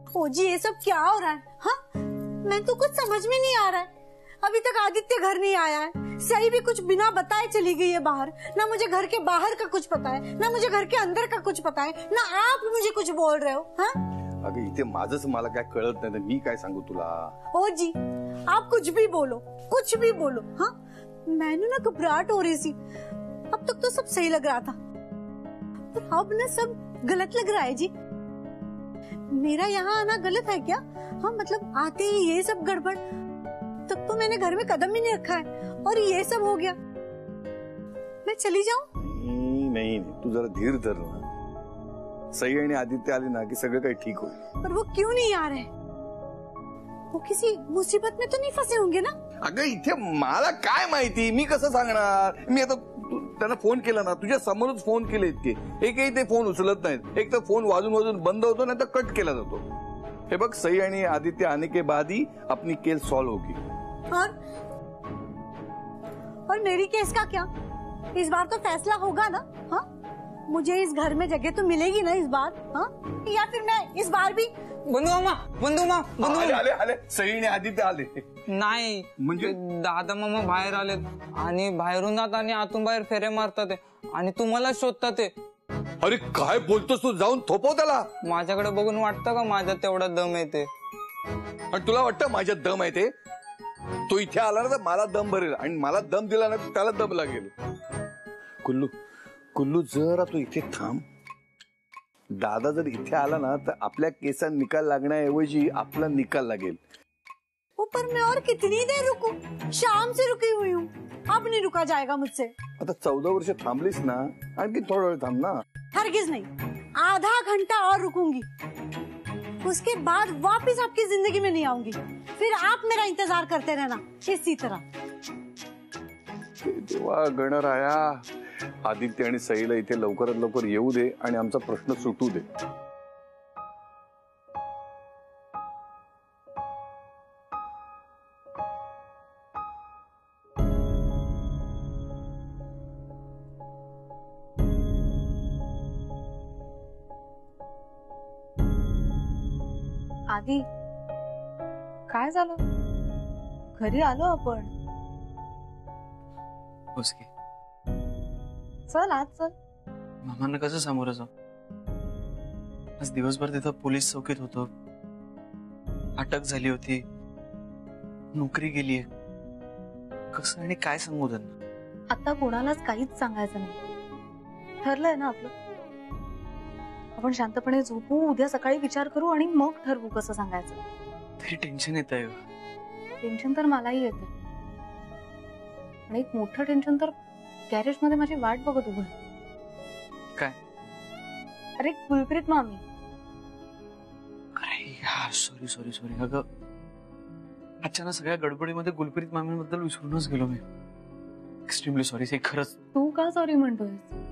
ओ जी ये सब क्या हो रहा है? हाँ, मैं तो कुछ समझ में नहीं आ रहा है। अभी तक आदित्य घर नहीं आया है, सही भी कुछ बिना बताए चली गई है बाहर। ना मुझे घर के बाहर का कुछ पता है, ना मुझे घर के अंदर का कुछ पता है, ना आप मुझे कुछ बोल रहे हो। हाँ अगं इथे माझंच मला काय कळत नाही, मी काय सांगू तुला? ओ जी आप कुछ भी बोलो, कुछ भी बोलो। हाँ मैंने ना घबराहट हो रही थी, अब तक तो सब सही लग रहा था, पर अब ना सब गलत लग रहा है जी। मेरा यहाँ आना गलत है क्या? हाँ मतलब आते ही ये सब गड़बड़, तब तो मैंने घर में कदम ही नहीं रखा है और ये सब हो गया। मैं चली जाऊं? नहीं, तू जरा धीर धर ना। सई आणि आदित्य आले ना की सगळं काही ठीक होईल। पर वो क्यों नहीं आ रहे? वो किसी मुसीबत में तो नहीं फंसे होंगे ना? अगं इथे मला काय माहिती, मी कसं सांगणार? मी आता त्यांना फोन केला ना, तुझ्या समोरच फोन केले इतके, एकही ते फोन उचलत नाहीत। एक तर फोन वाजून बंद होतो, नाही तर कट केला जातो। हे बघ सई आणि आदित्य आने के बाद ही अपनी केस सॉल्व होगी। और मेरी केस का क्या? इस बार तो फैसला होगा ना? हाँ मुझे इस घर में जगह तो मिलेगी ना इस बार? हाँ या फिर मैं इस बार भी बंधू आले सई आणि आदित्य आले नाही म्हणजे दादा मामा बाहेर आलेत आणि बाहेरून जात आणि आतून बाहेर फेरे मारतात आणि तुम्हाला शोधतात ते। अरे काय बोलतोस तू? जाऊन थोपव त्याला। माझ्याकडे बघून वाटतं का माझ्यात तेवढा दम येते? आणि तुला वाटतं माझ्यात दम आहे ते? तो इथे आला ना तर मला दम भरेल आणि मला दम दिला ना त्याला दम लागेल। कुल्लू जरा तू इथे थांब। दादा जर इथे आला ना तर आपल्या केसात निकाल लागण्याऐवजी आपला निकाल लागेल। ऊपर मैं और कितनी देर रुकूं? शाम से रुकी हुई हूँ, अब नहीं रुका जाएगा मुझसे। आता 14 वर्ष थांबलीस ना, आणखी थोडा वेळ थांब ना। हरगिज नहीं, आधा घंटा और रुकूंगी, उसके बाद वापस आपकी जिंदगी में नहीं आऊंगी। फिर आप मेरा इंतजार करते रहना इसी तरह। देवा गणराया, आदित्य आणि सईला इथे लवकरात लवकर येऊ दे आणि आमचा प्रश्न सुटू दे। आधी काय झालं? घरी आलो आपण। उसकी चल आज चल। मामांना कसं सामोरं जाऊ? आज दिवसभर तिथं पोलीस चौकीत होतो, अटक झाली होती, नोकरी गेलीये, कसं आणि काय सांगू त्यांना? आता कोणालाच काहीच सांगायचं नाही, ठरलंय ना आपलं। आपण शांतपणे झोपू, उद्या सकाळी विचार करू आणि मग ठरवू कसं सांगायचं। तरी टेन्शन येत आहे। टेन्शन तर मलाही येते, आणि एक मोठं टेन्शन तर गॅरेज मध्ये माझी वाट बघत उभं। काय? अरे गुलप्रीत मामी। अरे यार सॉरी अगं अचानक सगळ्या गडबडीमध्ये गुलप्रीत मामींबद्दल विसरूनच गेलो मी। एक्स्ट्रीमली सॉरी खरंच। तू का सॉरी म्हणतोयस?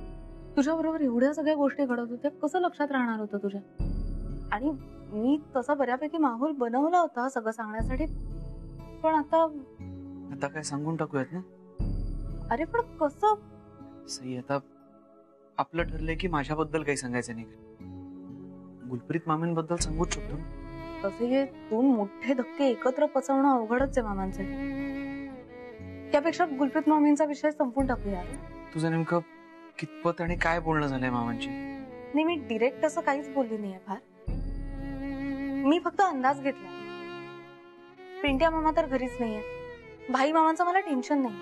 तुझ्या बरोबर एवढ्या सगळ्या गोष्टी घडत होत्या, कसं लक्षात राहणार होतं तुझ्या? आणि मी तसा बऱ्यापैकी माहोल बनवला होता सगळं सांगण्यासाठी, पण आता काय सांगून टाकूयात ना? अरे पण कसं? सई आता आपलं ठरलंय की माझ्याबद्दल काही सांगायचं नाही, गुलप्रीत मामींबद्दल सांगूच शकतो। तसे हे दोन मोठे धक्के एकत्र पचवणं अवघडच आहे मामांसाठी। त्यापेक्षा गुलप्रीत मामींचा विषय संपून टाकूया। तुझं नेमकं कितपत आणि काय बोलणं झालंय मामांची? नाही मी डिरेक्ट असं काहीच बोलली नाहीये फार, मी फक्त अंदाज घेतला। पिंट्या मामा तर घरीच नाहीये, भाई मामांचं मला टेन्शन नाही,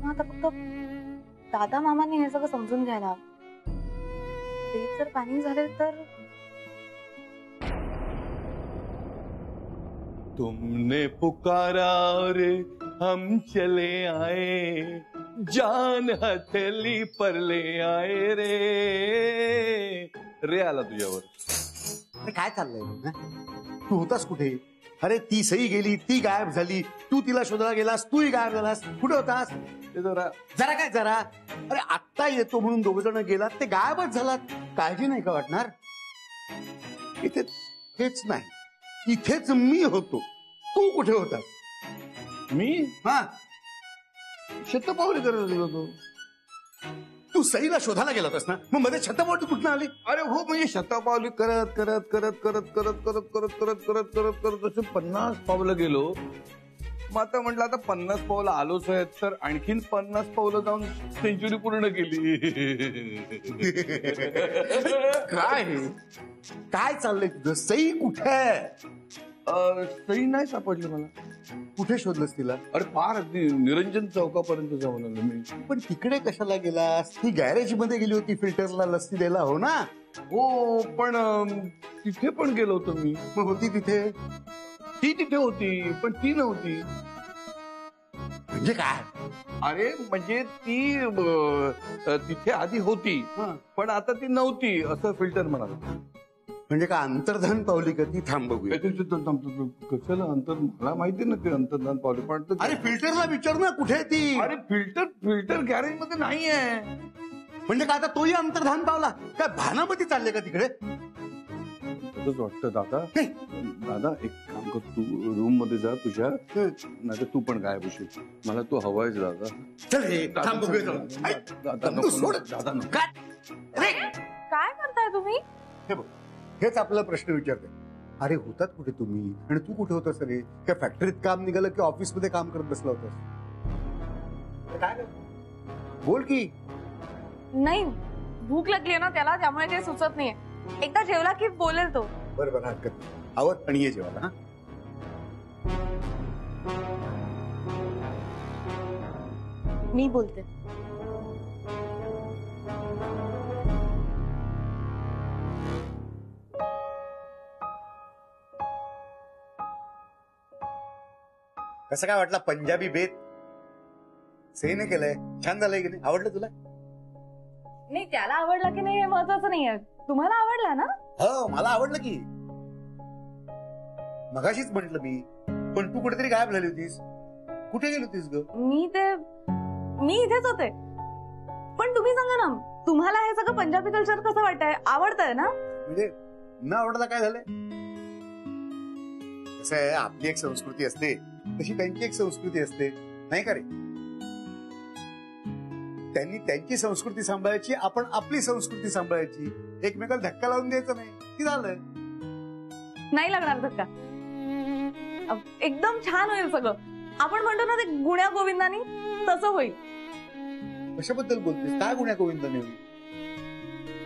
आता फक्त दादा मामांनी हे सगळं समजून घ्यायला हवं। ते जर पॅनिक झाले तर। तुमने पुकारा रे हम चले आए, जान हथेली पर ले आए रे आला तुझ्यावर। अरे काय चाललंय? तू होतास कुठे? अरे ती सई गेली, ती गायब झाली, तू तिला शोधायला गेलास, तूही गायब झालास, कुठे होतास? जरा काय जरा, अरे आत्ता येतो म्हणून दोघ जण गेलात, ते गायबच झालात, काळजी नाही का वाटणार? इथे हेच नाही, इथेच मी होतो, तू कुठे होतास? मी हा शतपावली करत होतो। तू सईला शोधायला गेला होतास ना, मग मध्ये छतापावली कुठनं आली? अरे हो, म्हणजे शतपावली करत करत करत करत करत करत करत करत करत करत करत असे 50 पावलं गेलो. मग आता म्हटलं आता 50 पावलं आलोच आहेत तर आणखीन 50 पावलं जाऊन सेंचुरी पूर्ण केली. काय काय चाललंय तुझं? सई कुठे? सई नाही सापडली मला. कुठे शोधलंस तिला? अरे फार अगदी निरंजन चौकापर्यंत जाऊन आलो मी. पण तिकडे कशाला गेलास? ती गॅरेज मध्ये गेली होती फिल्टरला लस्सी द्यायला, हो ना? हो, पण तिथे पण गेलो होतो मी. मग होती तिथे? ती तिथे होती पण ती नव्हती. म्हणजे काय? अरे म्हणजे ती तिथे आधी होती पण आता ती नव्हती असं फिल्टर म्हणाला. म्हणजे काय अंतर्धान पावली का ती? थांब बघूया. कशाला अंतर, मला माहिती ना ते अंतर्धान पावली पण. अरे फिल्टरला विचार ना कुठे आहे ती. अरे फिल्टर गॅरेज मध्ये नाहीये. म्हणजे काय आता तोही अंतर्धान पावला? काय भानामती चालले का तिकडे? तसंच वाटतं दादा. दादा एक काम कर, तू रूम मध्ये जा तुझ्या, नाही तू पण गायब होशील. मला तू हवायच दादा. चल रे, थांब बघूया जाऊन. दादा सोड. दादा नको. काय करताय तुम्ही? हे बघ, हेच आपला प्रश्न विचारते. अरे होतात कुठे तुम्ही आणि तू कुठे होतास रे? काय फॅक्टरीत काम निघालं की ऑफिस मध्ये काम करत बसला होतास? काय बोल की. नाही, भूक लागली ना त्याला, त्यामुळे काही सुचत नाहीये. एकदा जेवला की बोलेल तो. बरं हरकत नाही. आवत आणि ये जेवायला. हा मी बोलते. कसं काय वाटला पंजाबी बेत? सईने केलंय, छान झालंय की नाही? आवडलं तुला? नाही, त्याला आवडला की नाही हे महत्वाचं नाहीये. तुम्हाला आवडला ना? हो, मला आवडलं की. मगाशीच म्हंटल मी, पण तू कुठेतरी गायब झाली होतीस. कुठे गेली होतीस ग? मी इथेच होते. पण तुम्ही सांगा ना, तुम्हाला हे सगळं पंजाबी कल्चर कसं वाटतंय? आवडतंय ना? म्हणजे न आवडला काय झालंय? कसं आहे, आपली एक संस्कृती असते तशी त्यांची एक संस्कृती असते, नाही का रे? त्यांनी त्यांची संस्कृती सांभाळायची, आपण आपली संस्कृती सांभाळायची. एकमेकाला धक्का लावून द्यायचा नाही, की झालंय. नाही लागणार धक्का. एकदम छान होईल सगळं. आपण म्हणतो ना ते गुण्या गोविंदानी, तसं होईल. कशाबद्दल बोलतेस? काय गुण्या गोविंदाने होईल?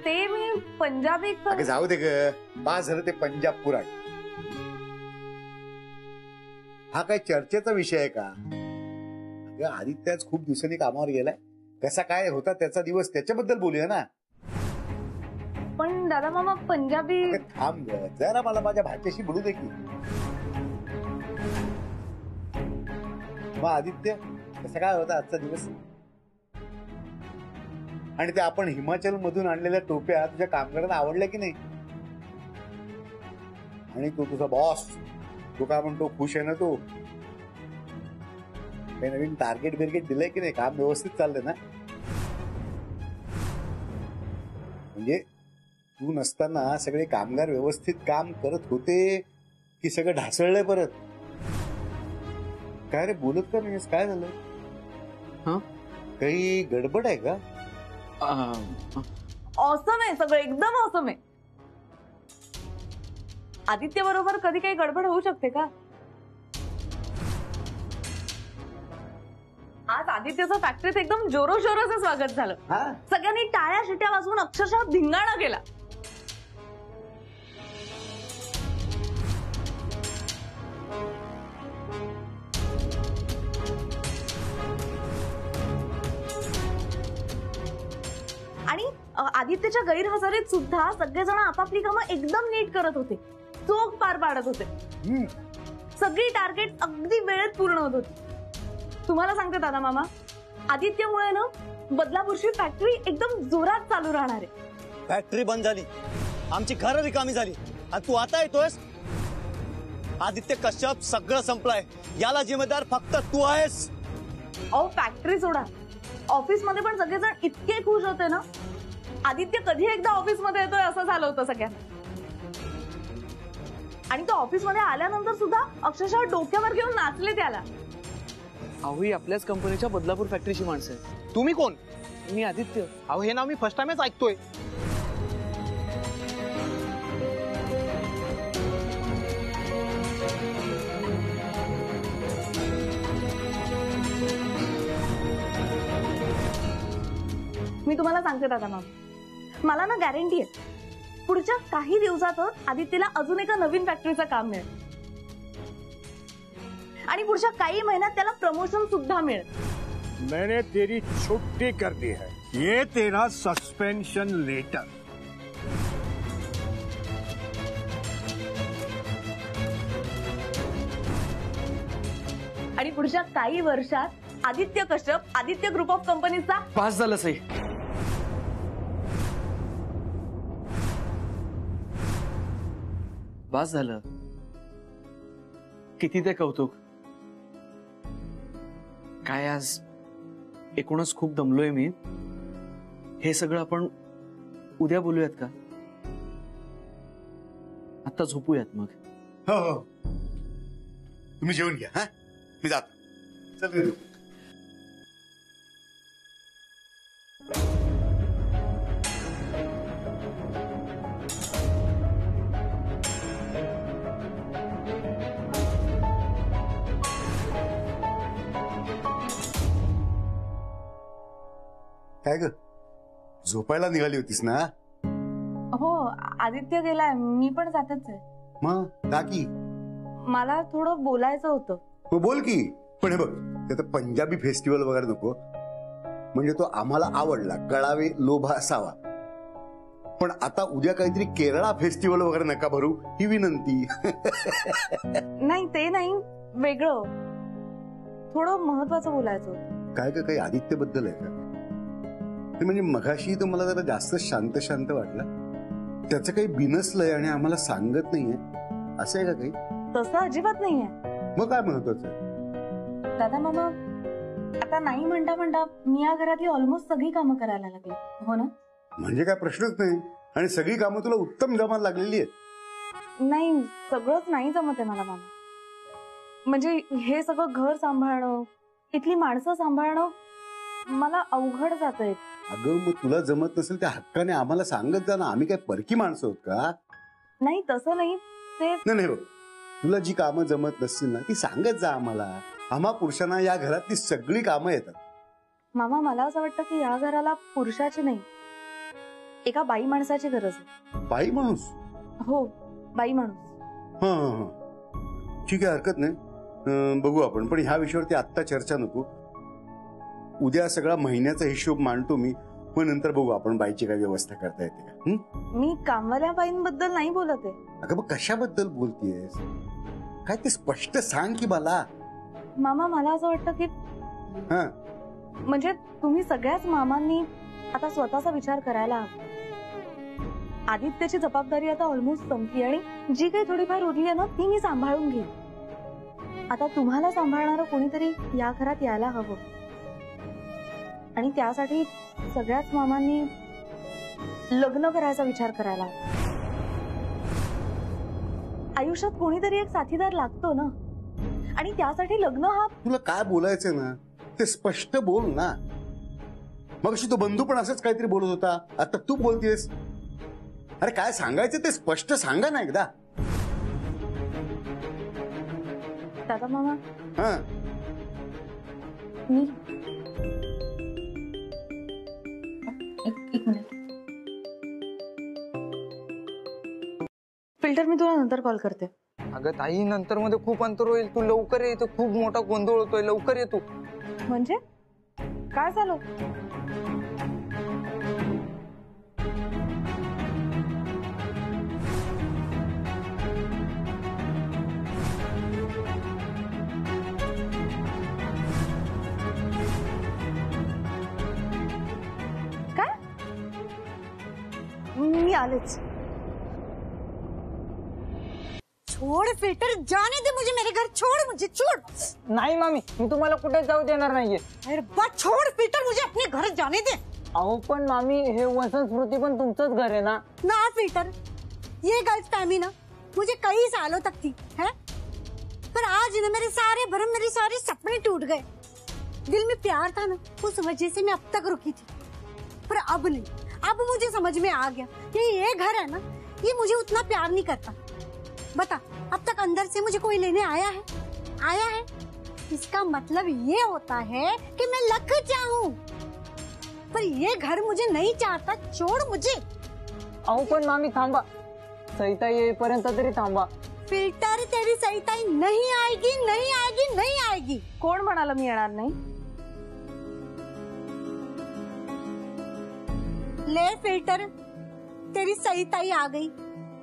ते मी पंजाबी जाऊ दे ग, पास झालं ते पंजाब पुराण. हा काय चर्चेचा विषय आहे का? अगं आदित्य खूप दिवसांनी कामावर गेलाय. कसा काय होता त्याचा दिवस, त्याच्याबद्दल बोलूया ना. पण दादा मामा पंजाबी. थांब ग जरा, मला माझ्या भाच्याशी बोलू दे की. मग आदित्य कसा काय होता आजचा दिवस? आणि ते आपण हिमाचल मधून आणलेल्या टोप्या तुझ्या कामगारांना आवडल्या की नाही? आणि तो तुझा बॉस, तो काय म्हणतो, खुश आहे ना तो? काही नवीन टार्गेट बिर्गेट दिलंय की नाही? काम व्यवस्थित चाललंय ना? म्हणजे तू नसताना सगळे कामगार व्यवस्थित काम करत होते की सगळं ढासळलंय परत? काय रे बोलत का नाहीस? काय झालं? काही गडबड आहे का? ऑसम आहे सगळं, एकदम ऑसम आहे. आदित्य बरोबर कधी काही गडबड होऊ शकते का? आज आदित्यचं फॅक्टरीत एकदम जोरोशोरोचं स्वागत झालं. सगळ्यांनी टाळ्या शिट्या वाजवून अक्षरशः धिंगाणा केला. आणि आदित्यच्या गैरहजेरीत सुद्धा सगळेजण आपापली कामं एकदम नीट करत होते, चोख पार पाडत होते. सगळी टार्गेट अगदी वेळेत पूर्ण होत होती. तुम्हाला सांगते दादा मामा, आदित्यमुळे ना बदलापूरची फॅक्टरी एकदम जोरात चालू राहणार आहे. फॅक्टरी बंद झाली, आमची घरं रिकामी झाली आणि तू आता येतोयस? आदित्य कश्यप, सगळं संपलंय. याला जिम्मेदार फक्त तू आहेस. अहो फॅक्टरी सोडा, ऑफिस मध्ये पण सगळेजण इतके खुश होते ना. आदित्य कधी एकदा ऑफिस मध्ये येतोय असं झालं होतं सगळ्यांना. आणि तो ऑफिस मध्ये आल्यानंतर सुद्धा अक्षरशः डोक्यावर घेऊन नाचले त्याला. अहो ही आपल्याच कंपनीच्या बदलापूर फॅक्टरीची माणसं आहे. तुम्ही कोण? मी आदित्य. अहो हे नाव मी फर्स्ट टाइमच ऐकतोय. मी तुम्हाला सांगते दादा मामा, मला ना गॅरंटी आहे पुढच्या काही दिवसातच आदित्यला अजून एका नवीन फॅक्टरीचं काम मिळेल आणि पुढच्या काही महिन्यात त्याला प्रमोशन सुद्धा मिळेल. मैंने तेरी छुट्टी कर दी है. ये तेरा सस्पेंशन लेटर. आणि पुढच्या काही वर्षात आदित्य कश्यप आदित्य ग्रुप ऑफ कंपनीचा पास झालं सई. पास झालं. किती ते कौतुक. काय आज एकूणच खूप दमलोय मी. हे सगळं आपण उद्या बोलूयात का? आता झोपूयात मग. हो हो, तुम्ही जेवून घ्या. हा, मी जातो. चल रे तू. काय ग, झोपायला निघाली होतीस ना? हो, आदित्य गेलाय, मी पण जातच आहे. मग का की मला थोडं बोलायचं होतं. हो बोल की. पण हे बघ, त्यात पंजाबी फेस्टिवल वगैरे नको. म्हणजे तो आम्हाला आवडला, कळावे लोभ असावा. पण आता उद्या काहीतरी केरळा फेस्टिवल वगैरे नका भरू, ही विनंती. नाही ते नाही, वेगळं थोडं महत्वाचं बोलायचं होतं. काय का काही आदित्य बद्दल आहे का? ते म्हणजे मघाशी तो मला जरा जास्त शांत शांत वाटला. त्याचं काही बिनसलंय आणि आम्हाला सांगत नाहीये, असं आहे का काही? तसं अजिबात नाहीये. मग काय महत्वाचं आहे? दादा मामा, आता नाही म्हणता म्हणता मी या घरातली ऑलमोस्ट सगळी कामं करायला लागले. हो ना? म्हणजे काय प्रश्नच नाही. आणि सगळी कामं तुला उत्तम जमात लागलेली आहेत. नाही, सगळंच नाही जमत आहे मला मामा. म्हणजे हे सगळं घर सांभाळणं, इथली माणसं सांभाळणं मला अवघड जातंय. अगं मग तुला जमत नसेल त्या हक्काने आम्हाला सांगत जा ना. आम्ही काय परकी माणसं आहोत का? नाही तसं नाही. ते नाही बघ, तुला जी कामं जमत नसतील ना ती सांगत जा आम्हाला. आम्हा पुरुषांना या घरातली सगळी कामं येतात. मामा, मला असं वाटतं की या घराला पुरुषाची नाही, एका बाई माणसाची गरज आहे. बाई माणूस? हो, बाई माणूस. हा हा हा, ठीक आहे, हरकत नाही. बघू आपण. पण ह्या विषयावरती आत्ता चर्चा नको. उद्या सगळा महिन्याचा हिशोब मांडतो मी, मग नंतर बघू आपण बाईची काय व्यवस्था करता येते का. मी कामवाल्या बाईंबद्दल नाही बोलत आहे. अगं मग कशाबद्दल बोलतेस? काय ते स्पष्ट सांग की मला. मामा, मला असं वाटतं की म्हणजे तुम्ही सगळ्याच मामांनी आता स्वतःचा विचार करायला हवा. आदित्यची जबाबदारी आता ऑलमोस्ट संपली आणि जी काही थोडीफार उरली आहे ना ती मी सांभाळून घेईन. आता तुम्हाला सांभाळणारं कोणीतरी या घरात यायला हवं आणि त्यासाठी सगळ्याच मामांनी लग्न करायचा विचार करायला हवा. आयुष्यात कोणीतरी एक साथीदार लागतो ना, आणि त्यासाठी लग्न हा. तुला काय बोलायचं ना ते स्पष्ट बोल ना. मगाशी तो बंधू पण असंच काहीतरी बोलत होता, आता तू बोलतेस. अरे काय सांगायचं ते स्पष्ट सांगा ना एकदा. दादा मामा, हा, मी एक मिनिट. फिल्टर, मी तुला नंतर कॉल करते. अगं ताई, नंतर मध्ये खूप अंतर होईल. तू लवकर ये, इथं खूप मोठा गोंधळ होतोय. लवकर ये तू. म्हणजे काय झालं? काय? मी आलेच. छोड़ फिल्टर, जाने दे मुझे, मेरे घर छोड़, मुझे छोड़. नाही मामी, मी तुम्हाला कुठे जाऊ देणार नाहीये. अरे बा, छोड़ फिल्टर, मुझे अपने घर जाने दे. अहो पण मामी, हे वसंत स्मृती पण तुमचंच घर है ना. ना फिल्टर, ये गलत फहमी ना मुझे कई सालों तक थी है, पर आज ना मेरे सारे भरम, मेरे सारे सपने टूट गए. दिल में प्यार था ना, उस वजह से मैं अब तक रुकी थी. पर अब नहीं, अब मुझे समझ में आ गया कि ये घर है ना, ये मुझे उतना प्यार नहीं करता। बता, अब तक अंदर से मुझे कोई लेने आया है? आया है? इसका मतलब ये होता है कि मैं लख चाहूं, पर ये घर मुझे नहीं चाहता। छोड़ मुझे। अहो पण मामी थांबा, सईताई येईपर्यंत तरी थांबा। फिल्टर तेरी सईताई नहीं आएगी, नहीं आएगी, नहीं आएगी। कोण म्हणाला मी येणार नाही? ले फिल्टर, तेरी सईताई आ गई।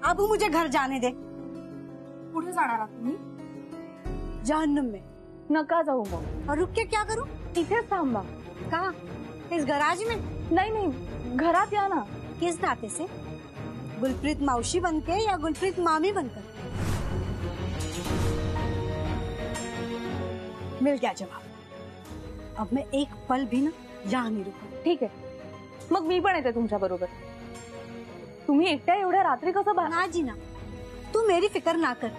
अब मुझे घर जाने दे। कुठे जाणार आहात तुम्ही? जहन्नुम में। नका जाऊ मग। और रुक के क्या करूं? इथेच थांबा। कहाँ? इस गराज में? नाही नाही, घरात या ना। किस नाते से? गुलप्रीत मौसी बनके या गुलप्रीत मामी बनकर? मिल गया जवाब। अब मैं एक पल भी ना यहाँ नहीं रुकूं। ठीक आहे, मग मी पण येते तुमच्या बरोबर। तुम्ही एकट्या एवढ्या रात्री कसं ना जीना, तू मेरी फिक्र ना कर।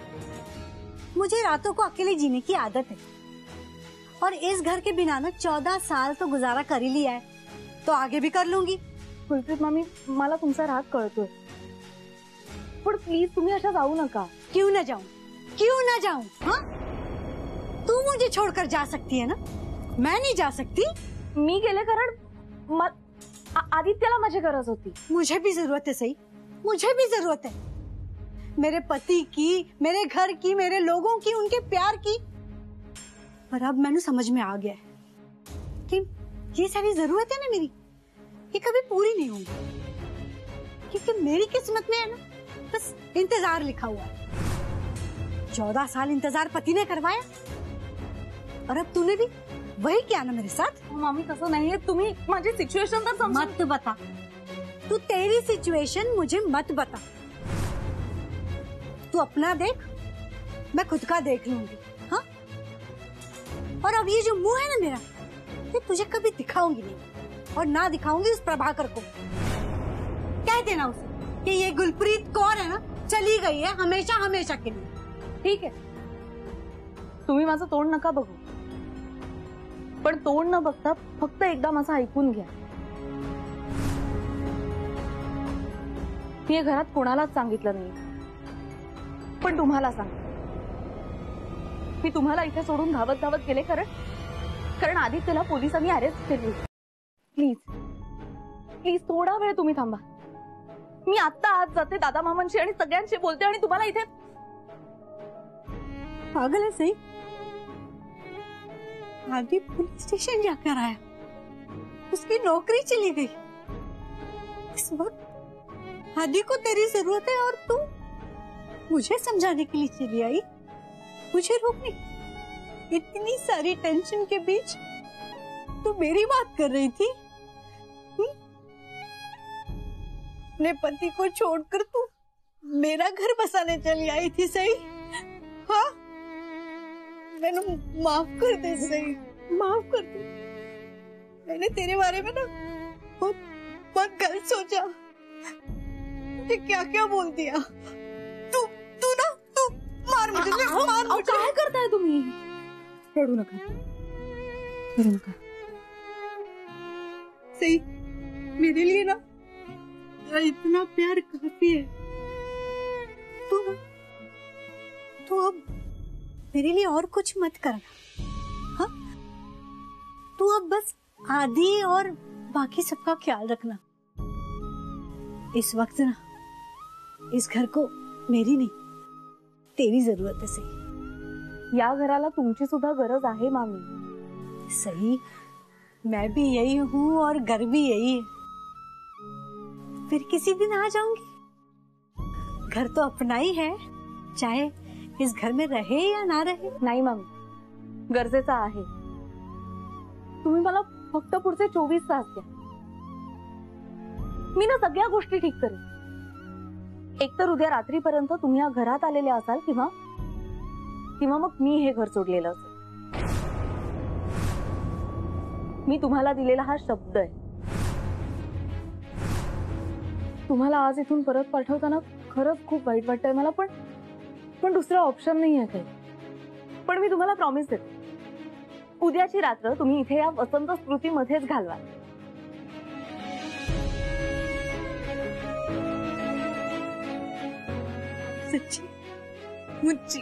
मुझे रातों को अकेले जीने की आदत है, और इस घर के बिना ना 14 साल तो गुजारा कर ही लिया है, तो आगे भी कर लूंगी। गुलप्रीत मामी, मला तुमचा राग कळतोय, पण प्लीज तुम्ही अशा जाऊ नका। क्यों न जाऊं? क्यों न जाऊं? हाँ, तू मुझे छोड़कर जा सकती है ना, मैं नहीं जा सकती। मी गेले कारण आदित्यला माझी गरज होती। मुझे भी जरूरत है सही, मुझे भी जरूरत है मेरे पति की, मेरे घर की, मेरे लोगों की, उनके प्यार की। पर अब मैंने समझ में आ गया है कि ये सारी जरूरत है ना मेरी, ये कभी पूरी नहीं होंगी, क्योंकि मेरी किस्मत में है ना बस इंतजार लिखा हुआ है। 14 साल इंतजार पति ने करवाया, और अब तूने भी वही किया ना मेरे साथ। मामी तसं नाहीये, तुम्ही माझी सिच्युएशन तर समजून मत बता, तू तेरी सिचुएशन मुझे मत बता। तू अपना देख, मैं खुद का देख लूंगी। हाँ, और अब ये जो मुंह है ना मेरा, ये तुझे कभी दिखाऊंगी नहीं, और ना दिखाऊंगी उस प्रभाकर को। कह देना उसे कि ये गुलप्रीत कौर है ना, चली गई है हमेशा हमेशा के लिए। ठीक आहे, तुम्ही माझं तोंड नका बघू, पण तोंड न बघता फक्त एकदा माझं ऐकून घ्या। मी घरात कोणालाच सांगितलं नाही, पण तुम्हाला सांग। मी तुम्हाला इथे सोडून धावत धावत गेले कारण आदित्यला पोलिसांनी अरेस्ट केली। प्लीज प्लीज थोडा वेळ तुम्ही थांबा। मी आता आज जाते दादा मामांशी आणि सगळ्यांशी बोलते, आणि तुम्हाला इथे। पागल है सही, आदि पुलिस स्टेशन जाकर आया, उसकी नौकरी चली गई। इस वक्त आदि को तेरी जरूरत है, और तू मुझे समझाने के लिए चली आई, मुझे रोकने। इतनी सारी टेंशन के बीच तू मेरी बात कर रही थी। अपने पति को छोड़कर तू मेरा घर बसाने चली आई थी सही। हाँ, मैंने माफ कर दे सही, माफ कर दे। मैंने तेरे बारे में ना बहुत गलत सोचा, मुझे क्या क्या बोल दिया। तू मार मुझे, मार मुझे। काय करताय तुम्ही? रडू नका, रडू नका। सही, मेरे लिए ना इतना प्यार काफी है। तू अब मेरे लिए और कुछ मत करना। हाँ, तू अब बस आदि और बाकी सबका ख्याल रखना। इस वक्त ना इस घर को मेरी नहीं, तेरी जरूरत है सही। या घराला तुमची सुद्धा गरज आहे मामी। सही, मैं भी यही हूँ और घर भी यही है। फिर किसी दिन आ जाऊंगी। घर तो अपना ही है, चाहे इस घर में रहे या ना रहे। नाही मामी, गरजेचा आहे। तुम्ही मला फक्त पुढचे 24 तास द्या, मी ना सगळ्या गोष्टी ठीक करेन। एकतर उद्या रात्रीपर्यंत तुम्ही या घरात आलेले असाल, किंवा मग मी हे घर सोडलेलं असेल। मी तुम्हाला दिलेला हा शब्द आहे। तुम्हाला आज इथून परत पाठवताना खरंच खूप वाईट वाटतंय मला, पण दुसरा ऑप्शन नाही आहे काही। पण मी तुम्हाला प्रॉमिस देते, उद्याची रात्र तुम्ही इथे या वसंत स्मृतीमध्येच घालवाल। सच्ची मुच्ची